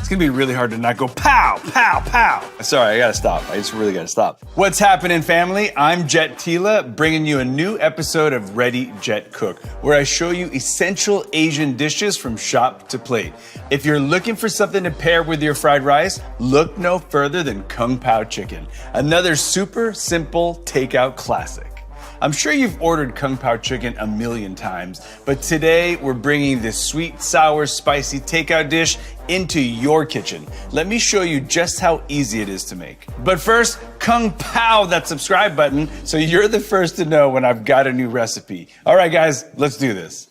It's gonna be really hard to not go pow, pow, pow. Sorry, I gotta stop. I just really gotta stop. What's happening, family? I'm Jet Tila, bringing you a new episode of Ready Jet Cook, where I show you essential Asian dishes from shop to plate. If you're looking for something to pair with your fried rice, look no further than Kung Pao chicken, another super simple takeout classic. I'm sure you've ordered Kung Pao chicken a million times, but today we're bringing this sweet, sour, spicy takeout dish into your kitchen. Let me show you just how easy it is to make. But first, Kung Pao that subscribe button so you're the first to know when I've got a new recipe. All right, guys, let's do this.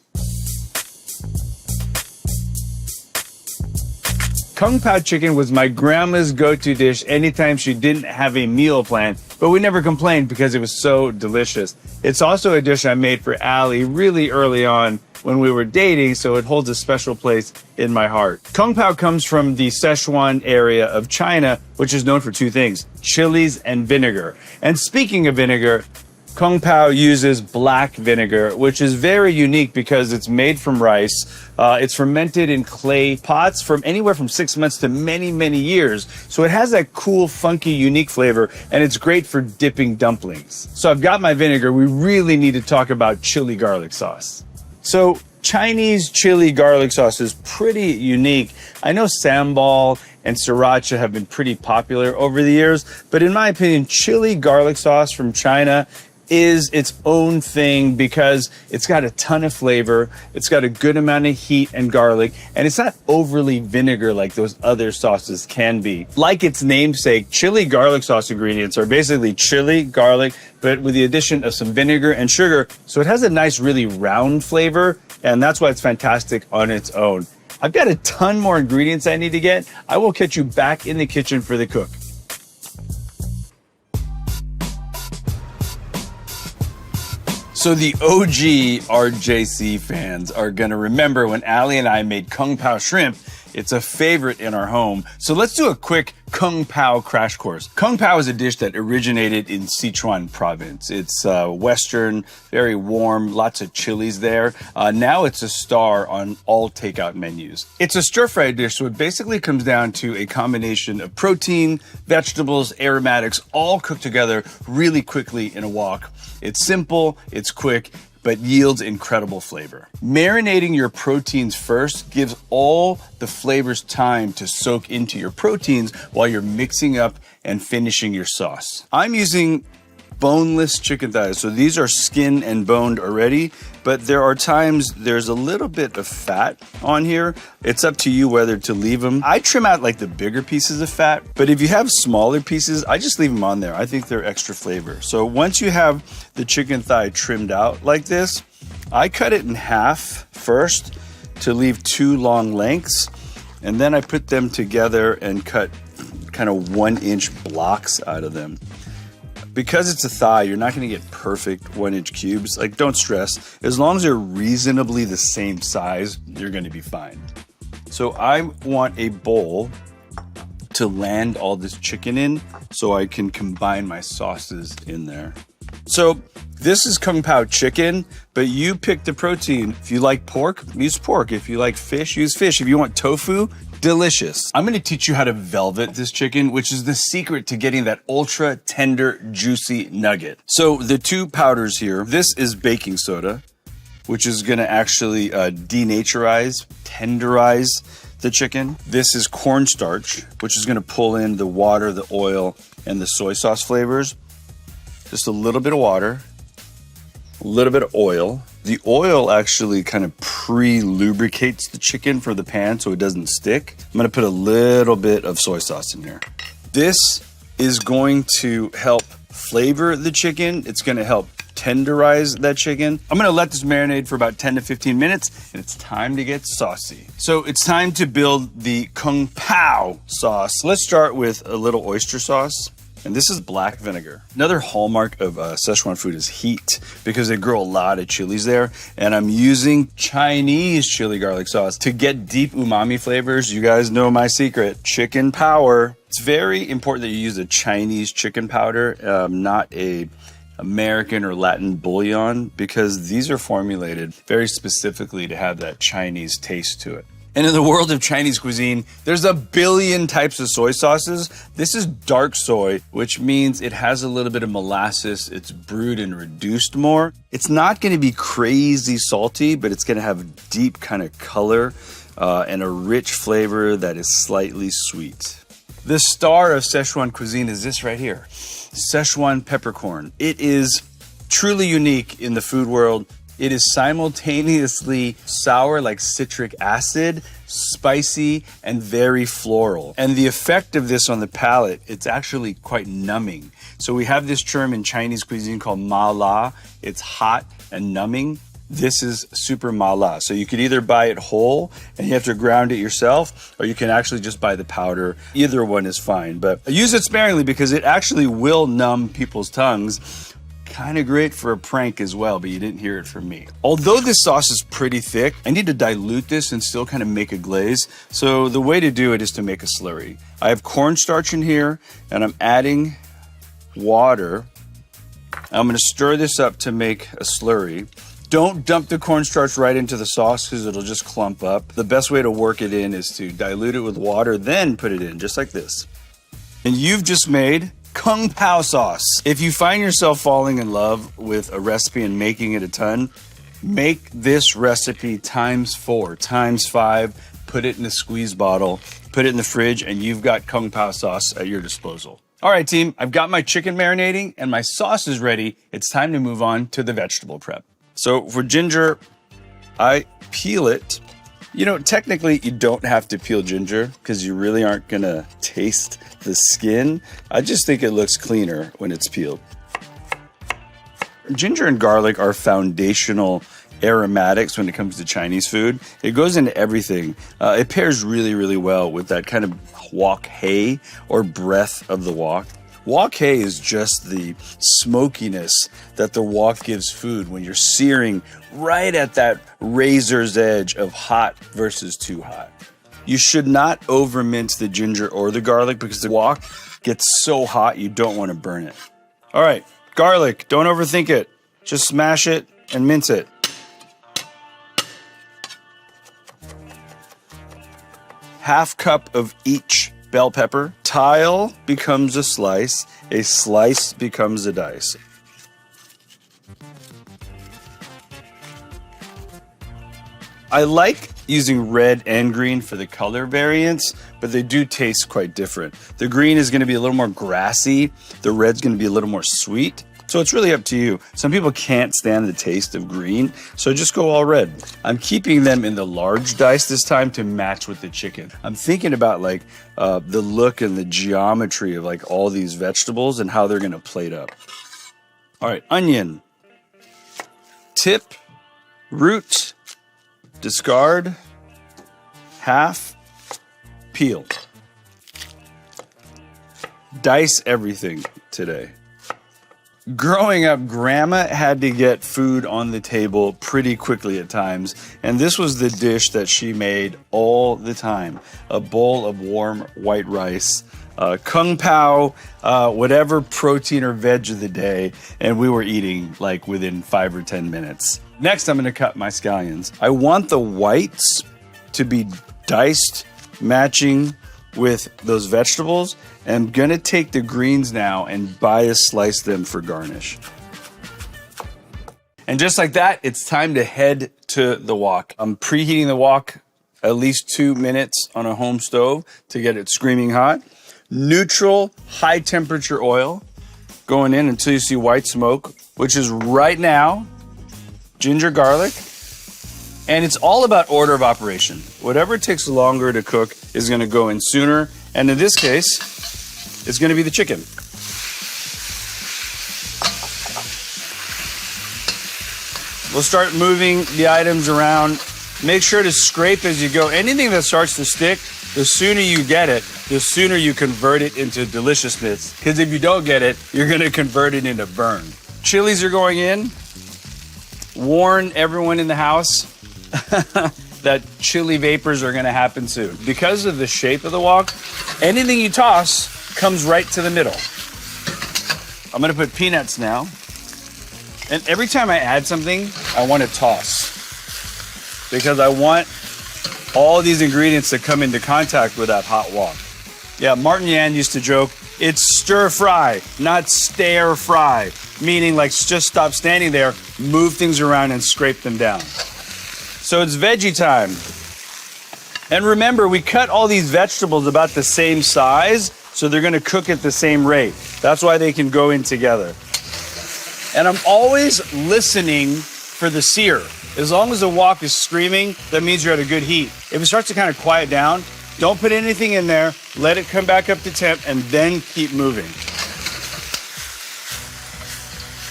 Kung Pao chicken was my grandma's go-to dish anytime she didn't have a meal plan, but we never complained because it was so delicious. It's also a dish I made for Allie really early on when we were dating, so it holds a special place in my heart. Kung Pao comes from the Sichuan area of China, which is known for two things, chilies and vinegar. And speaking of vinegar, Kung Pao uses black vinegar, which is very unique because it's made from rice. It's fermented in clay pots from anywhere from 6 months to many, many years. So it has that cool, funky, unique flavor, and it's great for dipping dumplings. So I've got my vinegar. We really need to talk about chili garlic sauce. So Chinese chili garlic sauce is pretty unique. I know sambal and sriracha have been pretty popular over the years, but in my opinion, chili garlic sauce from China is its own thing because it's got a ton of flavor, it's got a good amount of heat and garlic, and it's not overly vinegar like those other sauces can be. Like its namesake, chili garlic sauce ingredients are basically chili, garlic, but with the addition of some vinegar and sugar, so it has a nice, really round flavor, and that's why it's fantastic on its own. I've got a ton more ingredients I need to get. I will catch you back in the kitchen for the cook. So the OG RJC fans are gonna remember when Allie and I made Kung Pao shrimp. It's a favorite in our home. So let's do a quick Kung Pao crash course. Kung Pao is a dish that originated in Sichuan province. It's Western, very warm, lots of chilies there. Now it's a star on all takeout menus. It's a stir-fry dish, so it basically comes down to a combination of protein, vegetables, aromatics, all cooked together really quickly in a wok. It's simple, it's quick, but yields incredible flavor. Marinating your proteins first gives all the flavors time to soak into your proteins while you're mixing up and finishing your sauce. I'm using boneless chicken thighs, so these are skin and boned already, but there are times there's a little bit of fat on here. It's up to you whether to leave them. I trim out like the bigger pieces of fat, but if you have smaller pieces, I just leave them on there. I think they're extra flavor. So once you have the chicken thigh trimmed out like this, I cut it in half first to leave two long lengths, and then I put them together and cut kind of 1-inch blocks out of them. Because it's a thigh, you're not gonna get perfect 1-inch cubes. Like, don't stress. As long as they're reasonably the same size, you're gonna be fine. So I want a bowl to land all this chicken in so I can combine my sauces in there. So this is Kung Pao chicken, but you pick the protein. If you like pork, use pork. If you like fish, use fish. If you want tofu, delicious. I'm gonna teach you how to velvet this chicken, which is the secret to getting that ultra tender, juicy nugget. So the two powders here, this is baking soda, which is gonna actually denaturize, tenderize the chicken. This is cornstarch, which is gonna pull in the water, the oil, and the soy sauce flavors. Just a little bit of water, a little bit of oil. The oil actually kind of pre-lubricates the chicken for the pan so it doesn't stick. I'm gonna put a little bit of soy sauce in here. This is going to help flavor the chicken. It's gonna help tenderize that chicken. I'm gonna let this marinate for about 10 to 15 minutes, and it's time to get saucy. So it's time to build the Kung Pao sauce. Let's start with a little oyster sauce. And this is black vinegar. Another hallmark of Sichuan food is heat, because they grow a lot of chilies there. And I'm using Chinese chili garlic sauce to get deep umami flavors. You guys know my secret, chicken power. It's very important that you use a Chinese chicken powder, not a American or Latin bouillon, because these are formulated very specifically to have that Chinese taste to it. And in the world of Chinese cuisine, there's a billion types of soy sauces. This is dark soy, which means it has a little bit of molasses. It's brewed and reduced more. It's not going to be crazy salty, but it's going to have deep kind of color and a rich flavor that is slightly sweet. The star of Sichuan cuisine is this right here, Sichuan peppercorn. It is truly unique in the food world. It is simultaneously sour like citric acid, spicy, and very floral. And the effect of this on the palate, it's actually quite numbing. So we have this term in Chinese cuisine called ma la. It's hot and numbing. This is super ma la. So you could either buy it whole and you have to ground it yourself, or you can actually just buy the powder. Either one is fine, but use it sparingly because it actually will numb people's tongues. Kind of great for a prank as well, but you didn't hear it from me. Although this sauce is pretty thick, I need to dilute this and still kind of make a glaze. So the way to do it is to make a slurry. I have cornstarch in here and I'm adding water. I'm going to stir this up to make a slurry. Don't dump the cornstarch right into the sauce because it'll just clump up. The best way to work it in is to dilute it with water, then put it in just like this. And you've just made Kung Pao sauce. If you find yourself falling in love with a recipe and making it a ton, make this recipe ×4, ×5, put it in a squeeze bottle, put it in the fridge, and you've got Kung Pao sauce at your disposal. All right, team, I've got my chicken marinating and my sauce is ready. It's time to move on to the vegetable prep. So for ginger, I peel it. You know, technically you don't have to peel ginger because you really aren't gonna taste the skin. I just think it looks cleaner when it's peeled. Ginger and garlic are foundational aromatics when it comes to Chinese food. It goes into everything. It pairs really, really well with that kind of wok hei or breath of the wok. Wok hei is just the smokiness that the wok gives food when you're searing right at that razor's edge of hot versus too hot. You should not over mince the ginger or the garlic because the wok gets so hot you don't want to burn it. All right, garlic, don't overthink it. Just smash it and mince it. Half cup of each bell pepper. Tile becomes a slice becomes a dice. I like using red and green for the color variants, but they do taste quite different. The green is going to be a little more grassy. The red's going to be a little more sweet. So it's really up to you. Some people can't stand the taste of green, so just go all red. I'm keeping them in the large dice this time to match with the chicken. I'm thinking about like the look and the geometry of like all these vegetables and how they're going to plate up. All right, onion. Tip, root, discard, half, peel. Dice everything today. Growing up, Grandma had to get food on the table pretty quickly at times, and this was the dish that she made all the time. A bowl of warm white rice, Kung Pao, whatever protein or veg of the day, and we were eating like within 5 or 10 minutes. Next, I'm gonna cut my scallions. I want the whites to be diced, matching with those vegetables. I'm gonna take the greens now and bias slice them for garnish. And just like that, it's time to head to the wok. I'm preheating the wok at least 2 minutes on a home stove to get it screaming hot. Neutral, high temperature oil going in until you see white smoke, which is right now, ginger, garlic. And it's all about order of operation. Whatever takes longer to cook is gonna go in sooner. And in this case, it's gonna be the chicken. We'll start moving the items around. Make sure to scrape as you go. Anything that starts to stick, the sooner you get it, the sooner you convert it into deliciousness. Because if you don't get it, you're gonna convert it into burn. Chilies are going in. Warn everyone in the house that chili vapors are gonna happen soon. Because of the shape of the wok, anything you toss comes right to the middle. I'm gonna put peanuts now. And every time I add something, I want to toss. Because I want all these ingredients that come into contact with that hot wok. Yeah, Martin Yan used to joke, it's stir fry, not stare fry, meaning like just stop standing there, move things around and scrape them down. So it's veggie time. And remember, we cut all these vegetables about the same size, so they're gonna cook at the same rate. That's why they can go in together. And I'm always listening for the sear. As long as the wok is screaming, that means you're at a good heat. If it starts to kind of quiet down, don't put anything in there, let it come back up to temp, and then keep moving.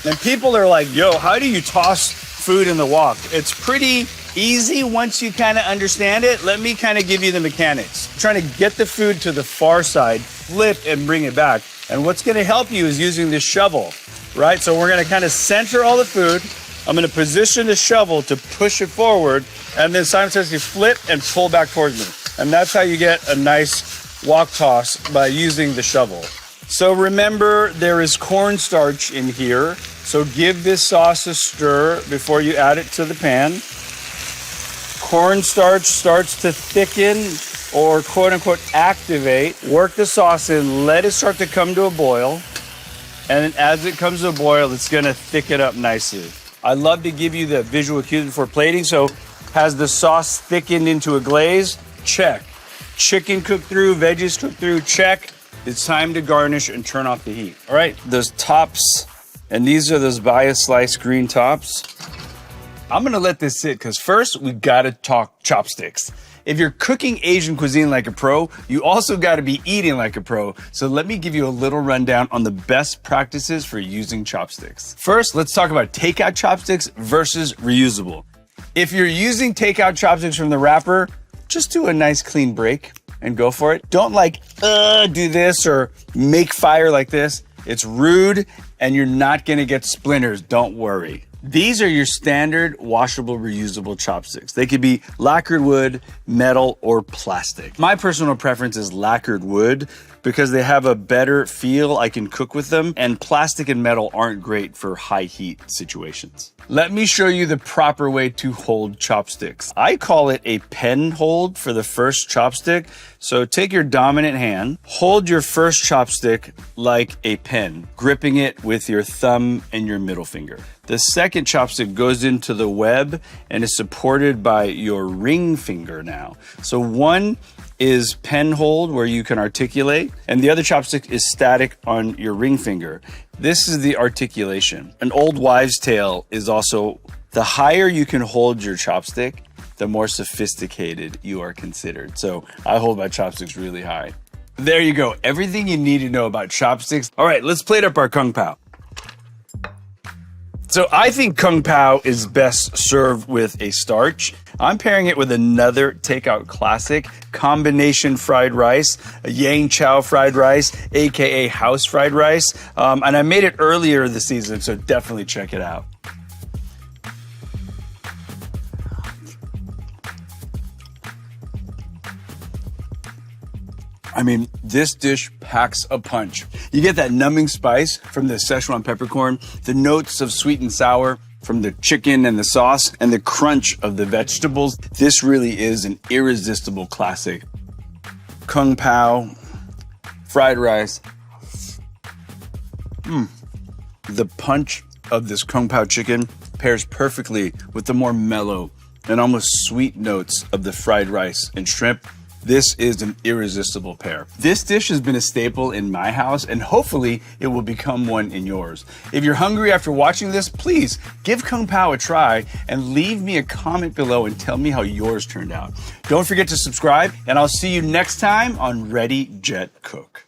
And people are like, yo, how do you toss food in the wok? It's pretty easy once you kind of understand it. Let me kind of give you the mechanics. I'm trying to get the food to the far side, flip and bring it back. And what's gonna help you is using this shovel, right? So we're gonna kind of center all the food. I'm gonna position the shovel to push it forward, and then simultaneously flip and pull back towards me. And that's how you get a nice wok toss, by using the shovel. So remember, there is cornstarch in here. So give this sauce a stir before you add it to the pan. Cornstarch starts to thicken or quote unquote activate. Work the sauce in, let it start to come to a boil. And as it comes to a boil, it's gonna thicken up nicely. I love to give you the visual cues before plating. So has the sauce thickened into a glaze? Check. Chicken cooked through, veggies cooked through, check. It's time to garnish and turn off the heat. All right, those tops, and these are those bias sliced green tops. I'm gonna let this sit, because first we gotta talk chopsticks. If you're cooking Asian cuisine like a pro, you also gotta be eating like a pro. So let me give you a little rundown on the best practices for using chopsticks. First, let's talk about takeout chopsticks versus reusable. If you're using takeout chopsticks from the wrapper, just do a nice clean break and go for it. Don't do this or make fire like this. It's rude and you're not gonna get splinters, don't worry. These are your standard washable, reusable chopsticks. They could be lacquered wood, metal, or plastic. My personal preference is lacquered wood because they have a better feel. I can cook with them, and plastic and metal aren't great for high heat situations. Let me show you the proper way to hold chopsticks. I call it a pen hold for the first chopstick. So take your dominant hand, hold your first chopstick like a pen, gripping it with your thumb and your middle finger. The second chopstick goes into the web and is supported by your ring finger now. So one is pen hold where you can articulate, and the other chopstick is static on your ring finger. This is the articulation. An old wives' tale is also the higher you can hold your chopstick, the more sophisticated you are considered. So I hold my chopsticks really high. There you go. Everything you need to know about chopsticks. All right, let's plate up our kung pao. So I think kung pao is best served with a starch. I'm pairing it with another takeout classic, combination fried rice, a yang chow fried rice, AKA house fried rice. And I made it earlier this season, so definitely check it out. I mean, this dish packs a punch. You get that numbing spice from the Sichuan peppercorn, the notes of sweet and sour from the chicken and the sauce, and the crunch of the vegetables. This really is an irresistible classic. Kung pao, fried rice. The punch of this kung pao chicken pairs perfectly with the more mellow and almost sweet notes of the fried rice and shrimp. This is an irresistible pair. This dish has been a staple in my house, and hopefully it will become one in yours. If you're hungry after watching this, please give kung pao a try and leave me a comment below and tell me how yours turned out. Don't forget to subscribe, and I'll see you next time on Ready, Jet, Cook.